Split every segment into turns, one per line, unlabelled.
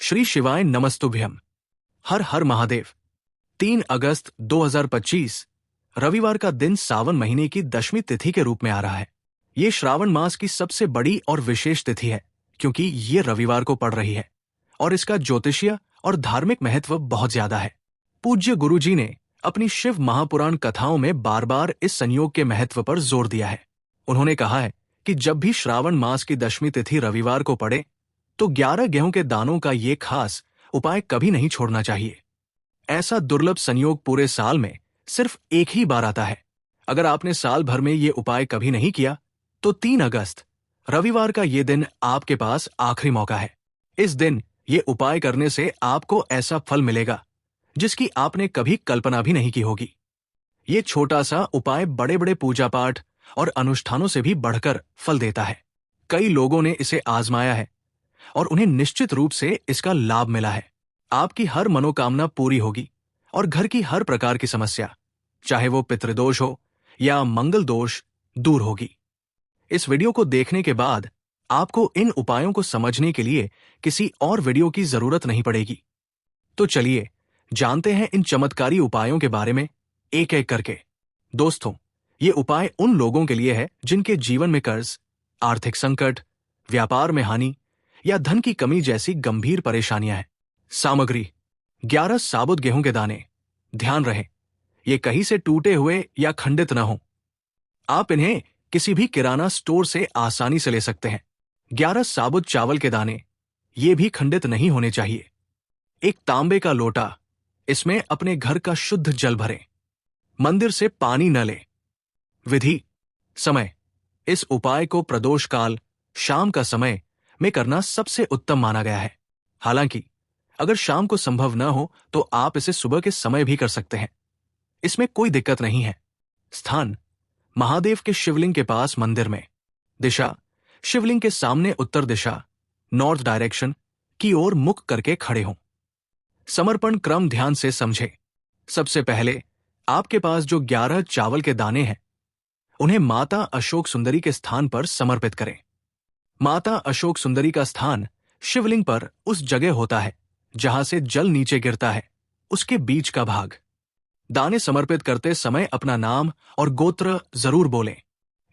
श्री शिवाय नमस्तुभ्यम। हर हर महादेव। 3 अगस्त 2025 रविवार का दिन सावन महीने की 10वीं तिथि के रूप में आ रहा है। ये श्रावण मास की सबसे बड़ी और विशेष तिथि है क्योंकि ये रविवार को पड़ रही है और इसका ज्योतिषीय और धार्मिक महत्व बहुत ज्यादा है। पूज्य गुरु जी ने अपनी शिव महापुराण कथाओं में बार बार इस संयोग के महत्व पर जोर दिया है। उन्होंने कहा है कि जब भी श्रावण मास की 10वीं तिथि रविवार को पड़े तो 11 गेहूं के दानों का ये खास उपाय कभी नहीं छोड़ना चाहिए। ऐसा दुर्लभ संयोग पूरे साल में सिर्फ एक ही बार आता है। अगर आपने साल भर में ये उपाय कभी नहीं किया तो 3 अगस्त रविवार का ये दिन आपके पास आखिरी मौका है। इस दिन ये उपाय करने से आपको ऐसा फल मिलेगा जिसकी आपने कभी कल्पना भी नहीं की होगी। ये छोटा सा उपाय बड़े बड़े पूजा पाठ और अनुष्ठानों से भी बढ़कर फल देता है। कई लोगों ने इसे आजमाया है और उन्हें निश्चित रूप से इसका लाभ मिला है। आपकी हर मनोकामना पूरी होगी और घर की हर प्रकार की समस्या, चाहे वो पितृदोष हो या मंगल दोष, दूर होगी। इस वीडियो को देखने के बाद आपको इन उपायों को समझने के लिए किसी और वीडियो की जरूरत नहीं पड़ेगी। तो चलिए जानते हैं इन चमत्कारी उपायों के बारे में एक एक करके। दोस्तों, ये उपाय उन लोगों के लिए है जिनके जीवन में कर्ज, आर्थिक संकट, व्यापार में हानि या धन की कमी जैसी गंभीर परेशानियां हैं। सामग्री: 11 साबुत गेहूं के दाने। ध्यान रहे, ये कहीं से टूटे हुए या खंडित न हो। आप इन्हें किसी भी किराना स्टोर से आसानी से ले सकते हैं। 11 साबुत चावल के दाने, ये भी खंडित नहीं होने चाहिए। एक तांबे का लोटा, इसमें अपने घर का शुद्ध जल भरें। मंदिर से पानी न लें। विधि: समय: इस उपाय को प्रदोष काल, शाम का समय में करना सबसे उत्तम माना गया है। हालांकि अगर शाम को संभव न हो तो आप इसे सुबह के समय भी कर सकते हैं, इसमें कोई दिक्कत नहीं है। स्थान: महादेव के शिवलिंग के पास मंदिर में। दिशा: शिवलिंग के सामने उत्तर दिशा, नॉर्थ डायरेक्शन की ओर मुख करके खड़े हों। समर्पण क्रम ध्यान से समझें। सबसे पहले आपके पास जो 11 चावल के दाने हैं उन्हें माता अशोक सुंदरी के स्थान पर समर्पित करें। माता अशोक सुंदरी का स्थान शिवलिंग पर उस जगह होता है जहां से जल नीचे गिरता है, उसके बीच का भाग। दाने समर्पित करते समय अपना नाम और गोत्र जरूर बोलें।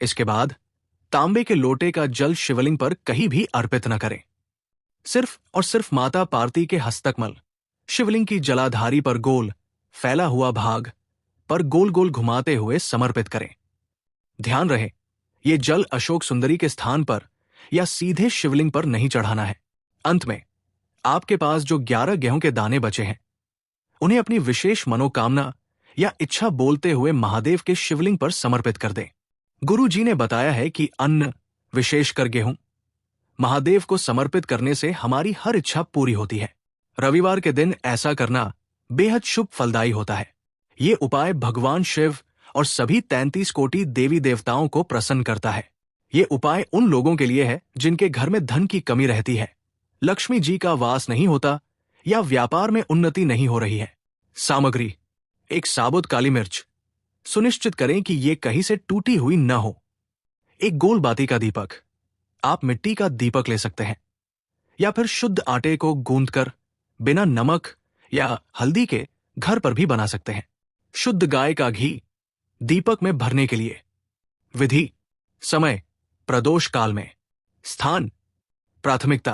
इसके बाद तांबे के लोटे का जल शिवलिंग पर कहीं भी अर्पित न करें। सिर्फ और सिर्फ माता पार्वती के हस्तकमल, शिवलिंग की जलाधारी पर गोल फैला हुआ भाग पर गोल गोल घुमाते हुए समर्पित करें। ध्यान रहे, ये जल अशोक सुंदरी के स्थान पर या सीधे शिवलिंग पर नहीं चढ़ाना है। अंत में आपके पास जो 11 गेहूं के दाने बचे हैं उन्हें अपनी विशेष मनोकामना या इच्छा बोलते हुए महादेव के शिवलिंग पर समर्पित कर दें। गुरु जी ने बताया है कि अन्न, विशेषकर गेहूं, महादेव को समर्पित करने से हमारी हर इच्छा पूरी होती है। रविवार के दिन ऐसा करना बेहद शुभ फलदायी होता है। ये उपाय भगवान शिव और सभी 33 कोटि देवी देवताओं को प्रसन्न करता है। ये उपाय उन लोगों के लिए है जिनके घर में धन की कमी रहती है, लक्ष्मी जी का वास नहीं होता या व्यापार में उन्नति नहीं हो रही है। सामग्री: एक साबुत काली मिर्च। सुनिश्चित करें कि ये कहीं से टूटी हुई न हो। एक गोल बाती का दीपक। आप मिट्टी का दीपक ले सकते हैं या फिर शुद्ध आटे को गूंथकर बिना नमक या हल्दी के घर पर भी बना सकते हैं। शुद्ध गाय का घी दीपक में भरने के लिए। विधि: समय: प्रदोष काल में। स्थान: प्राथमिकता: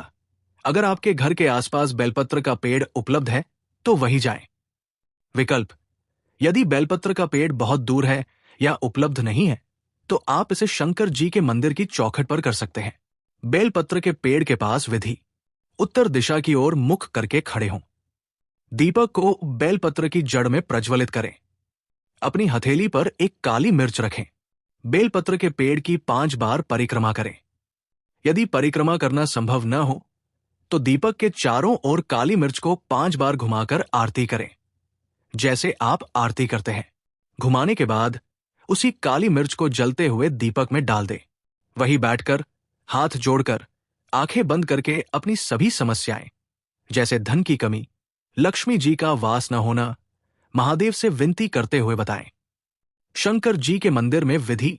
अगर आपके घर के आसपास बेलपत्र का पेड़ उपलब्ध है तो वहीं जाएं। विकल्प: यदि बेलपत्र का पेड़ बहुत दूर है या उपलब्ध नहीं है तो आप इसे शंकर जी के मंदिर की चौखट पर कर सकते हैं। बेलपत्र के पेड़ के पास विधि: उत्तर दिशा की ओर मुख करके खड़े हों। दीपक को बेलपत्र की जड़ में प्रज्वलित करें। अपनी हथेली पर एक काली मिर्च रखें। बेलपत्र के पेड़ की 5 बार परिक्रमा करें। यदि परिक्रमा करना संभव न हो तो दीपक के चारों ओर काली मिर्च को 5 बार घुमाकर आरती करें, जैसे आप आरती करते हैं। घुमाने के बाद उसी काली मिर्च को जलते हुए दीपक में डाल दें। वहीं बैठकर हाथ जोड़कर आंखें बंद करके अपनी सभी समस्याएं, जैसे धन की कमी, लक्ष्मी जी का वास न होना, महादेव से विनती करते हुए बताएं। शंकर जी के मंदिर में विधि: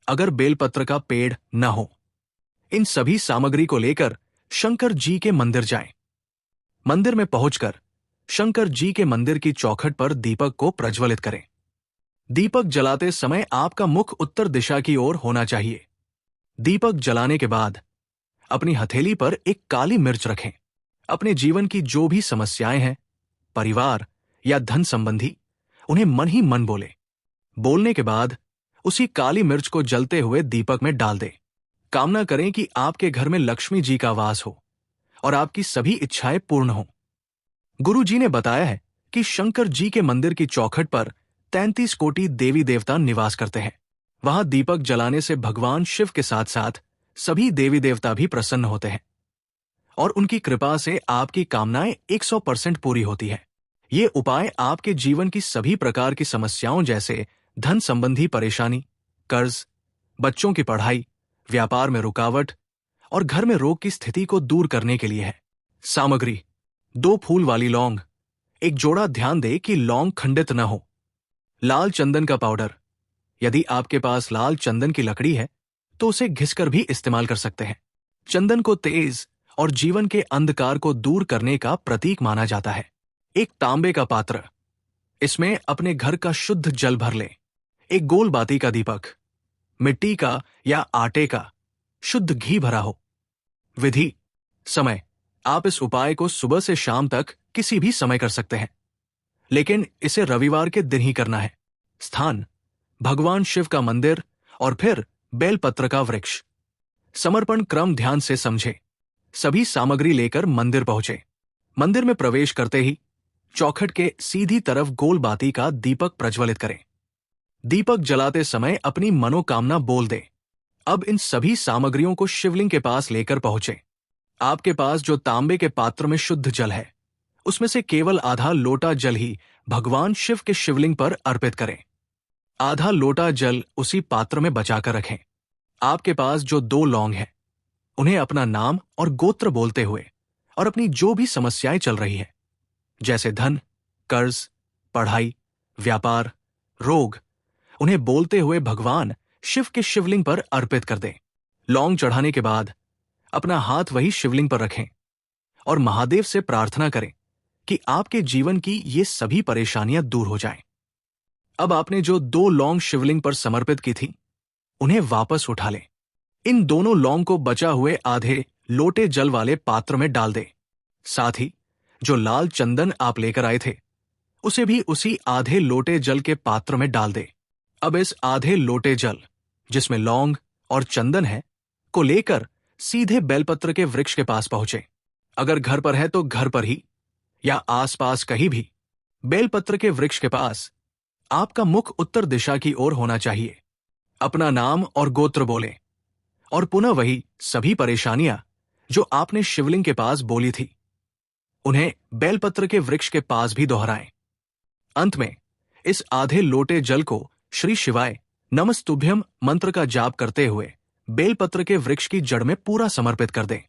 अगर बेलपत्र का पेड़ न हो, इन सभी सामग्री को लेकर शंकर जी के मंदिर जाएं। मंदिर में पहुंचकर शंकर जी के मंदिर की चौखट पर दीपक को प्रज्वलित करें। दीपक जलाते समय आपका मुख उत्तर दिशा की ओर होना चाहिए। दीपक जलाने के बाद अपनी हथेली पर एक काली मिर्च रखें। अपने जीवन की जो भी समस्याएं हैं, परिवार या धन संबंधी, उन्हें मन ही मन बोले। बोलने के बाद उसी काली मिर्च को जलते हुए दीपक में डाल दें। कामना करें कि आपके घर में लक्ष्मी जी का वास हो और आपकी सभी इच्छाएं पूर्ण हों। गुरु जी ने बताया है कि शंकर जी के मंदिर की चौखट पर 33 कोटि देवी देवता निवास करते हैं। वहां दीपक जलाने से भगवान शिव के साथ साथ सभी देवी देवता भी प्रसन्न होते हैं और उनकी कृपा से आपकी कामनाएं 100% पूरी होती है। ये उपाय आपके जीवन की सभी प्रकार की समस्याओं जैसे धन संबंधी परेशानी, कर्ज, बच्चों की पढ़ाई, व्यापार में रुकावट और घर में रोग की स्थिति को दूर करने के लिए है। सामग्री: 2 फूल वाली लौंग, एक जोड़ा। ध्यान दें कि लौंग खंडित न हो। लाल चंदन का पाउडर, यदि आपके पास लाल चंदन की लकड़ी है तो उसे घिसकर भी इस्तेमाल कर सकते हैं। चंदन को तेज और जीवन के अंधकार को दूर करने का प्रतीक माना जाता है। एक तांबे का पात्र, इसमें अपने घर का शुद्ध जल भर लें। एक गोल बाती का दीपक, मिट्टी का या आटे का, शुद्ध घी भरा हो। विधि: समय: आप इस उपाय को सुबह से शाम तक किसी भी समय कर सकते हैं, लेकिन इसे रविवार के दिन ही करना है। स्थान: भगवान शिव का मंदिर और फिर बेलपत्र का वृक्ष। समर्पण क्रम ध्यान से समझें। सभी सामग्री लेकर मंदिर पहुंचे। मंदिर में प्रवेश करते ही चौखट के सीधी तरफ गोल बाती का दीपक प्रज्वलित करें। दीपक जलाते समय अपनी मनोकामना बोल दें। अब इन सभी सामग्रियों को शिवलिंग के पास लेकर पहुंचे। आपके पास जो तांबे के पात्र में शुद्ध जल है, उसमें से केवल आधा लोटा जल ही भगवान शिव के शिवलिंग पर अर्पित करें। आधा लोटा जल उसी पात्र में बचाकर रखें। आपके पास जो 2 लौंग हैं, उन्हें अपना नाम और गोत्र बोलते हुए और अपनी जो भी समस्याएं चल रही है, जैसे धन, कर्ज, पढ़ाई, व्यापार, रोग, उन्हें बोलते हुए भगवान शिव के शिवलिंग पर अर्पित कर दें। लौंग चढ़ाने के बाद अपना हाथ वही शिवलिंग पर रखें और महादेव से प्रार्थना करें कि आपके जीवन की ये सभी परेशानियां दूर हो जाएं। अब आपने जो 2 लौंग शिवलिंग पर समर्पित की थी, उन्हें वापस उठा लें। इन दोनों लौंग को बचा हुए आधे लोटे जल वाले पात्र में डाल दें। साथ ही जो लाल चंदन आप लेकर आए थे, उसे भी उसी आधे लोटे जल के पात्र में डाल दें। अब इस आधे लोटे जल, जिसमें लौंग और चंदन है, को लेकर सीधे बेलपत्र के वृक्ष के पास पहुंचे। अगर घर पर है तो घर पर ही या आसपास कहीं भी बेलपत्र के वृक्ष के पास आपका मुख उत्तर दिशा की ओर होना चाहिए। अपना नाम और गोत्र बोलें और पुनः वही सभी परेशानियां जो आपने शिवलिंग के पास बोली थी, उन्हें बेलपत्र के वृक्ष के पास भी दोहराएं। अंत में इस आधे लोटे जल को श्री शिवाय नमस्तुभ्यम मंत्र का जाप करते हुए बेलपत्र के वृक्ष की जड़ में पूरा समर्पित कर दें।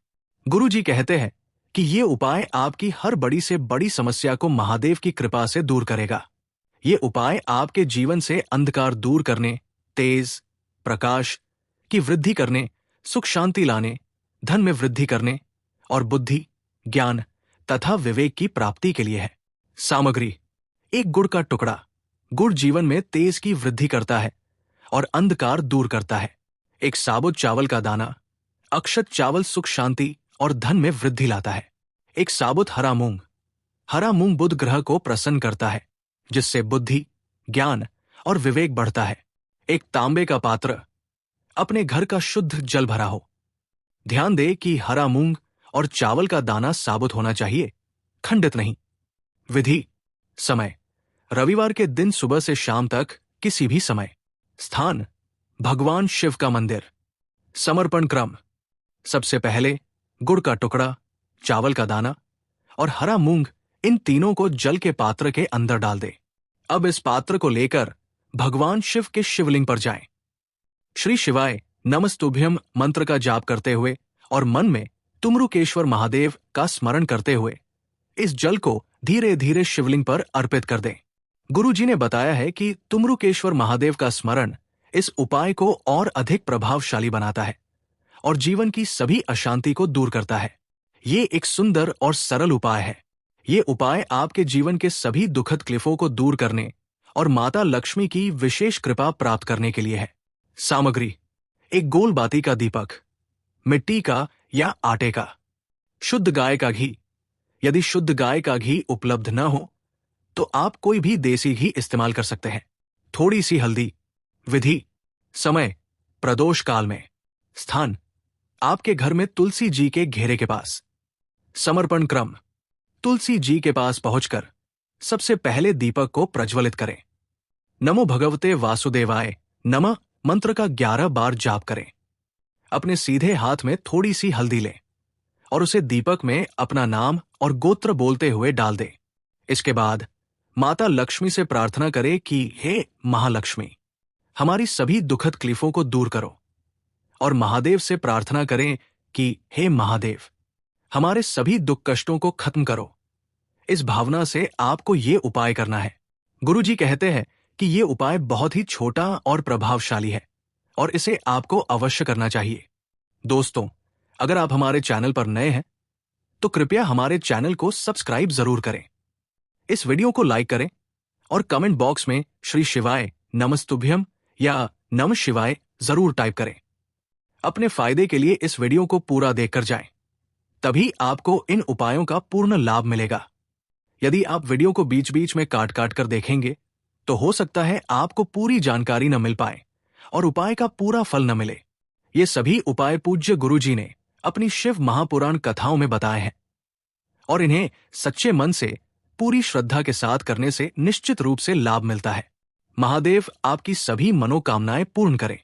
गुरु जी कहते हैं कि ये उपाय आपकी हर बड़ी से बड़ी समस्या को महादेव की कृपा से दूर करेगा। ये उपाय आपके जीवन से अंधकार दूर करने, तेज प्रकाश की वृद्धि करने, सुख शांति लाने, धन में वृद्धि करने और बुद्धि, ज्ञान तथा विवेक की प्राप्ति के लिए है। सामग्री: एक गुड़ का टुकड़ा। गुड़ जीवन में तेज की वृद्धि करता है और अंधकार दूर करता है। एक साबुत चावल का दाना। अक्षत चावल सुख शांति और धन में वृद्धि लाता है। एक साबुत हरा मूंग। हरा मूंग बुध ग्रह को प्रसन्न करता है, जिससे बुद्धि, ज्ञान और विवेक बढ़ता है। एक तांबे का पात्र। अपने घर का शुद्ध जल भरा हो। ध्यान दे कि हरा मूंग और चावल का दाना साबुत होना चाहिए, खंडित नहीं। विधि: समय: रविवार के दिन सुबह से शाम तक किसी भी समय। स्थान: भगवान शिव का मंदिर। समर्पण क्रम: सबसे पहले गुड़ का टुकड़ा, चावल का दाना और हरा मूंग, इन तीनों को जल के पात्र के अंदर डाल दे। अब इस पात्र को लेकर भगवान शिव के शिवलिंग पर जाएं। श्री शिवाय नमस्तुभ्यम मंत्र का जाप करते हुए और मन में तुमरुकेश्वर महादेव का स्मरण करते हुए इस जल को धीरे धीरे शिवलिंग पर अर्पित कर दें। गुरु जी ने बताया है कि तुमरुकेश्वर महादेव का स्मरण इस उपाय को और अधिक प्रभावशाली बनाता है और जीवन की सभी अशांति को दूर करता है। ये एक सुंदर और सरल उपाय है ये उपाय आपके जीवन के सभी दुखद क्लिफों को दूर करने और माता लक्ष्मी की विशेष कृपा प्राप्त करने के लिए है। सामग्री: एक गोल बाती का दीपक, मिट्टी का या आटे का, शुद्ध गाय का घी। यदि शुद्ध गाय का घी उपलब्ध न हो तो आप कोई भी देसी घी इस्तेमाल कर सकते हैं। थोड़ी सी हल्दी। विधि: समय: प्रदोष काल में। स्थान: आपके घर में तुलसी जी के घेरे के पास। समर्पण क्रम: तुलसी जी के पास पहुंचकर सबसे पहले दीपक को प्रज्वलित करें। नमो भगवते वासुदेवाय नमः मंत्र का 11 बार जाप करें। अपने सीधे हाथ में थोड़ी सी हल्दी लें और उसे दीपक में अपना नाम और गोत्र बोलते हुए डाल दें। इसके बाद माता लक्ष्मी से प्रार्थना करें कि हे महालक्ष्मी, हमारी सभी दुखद क्लिफों को दूर करो, और महादेव से प्रार्थना करें कि हे महादेव, हमारे सभी दुख कष्टों को खत्म करो। इस भावना से आपको ये उपाय करना है। गुरुजी कहते हैं कि ये उपाय बहुत ही छोटा और प्रभावशाली है और इसे आपको अवश्य करना चाहिए। दोस्तों, अगर आप हमारे चैनल पर नए हैं तो कृपया हमारे चैनल को सब्सक्राइब जरूर करें। इस वीडियो को लाइक करें और कमेंट बॉक्स में श्री शिवाय नमस्तुभ्यम या नमः शिवाय जरूर टाइप करें। अपने फायदे के लिए इस वीडियो को पूरा देखकर जाएं, तभी आपको इन उपायों का पूर्ण लाभ मिलेगा। यदि आप वीडियो को बीच बीच में काट काट कर देखेंगे तो हो सकता है आपको पूरी जानकारी न मिल पाए और उपाय का पूरा फल न मिले। ये सभी उपाय पूज्य गुरुजी ने अपनी शिव महापुराण कथाओं में बताए हैं और इन्हें सच्चे मन से पूरी श्रद्धा के साथ करने से निश्चित रूप से लाभ मिलता है। महादेव आपकी सभी मनोकामनाएं पूर्ण करें।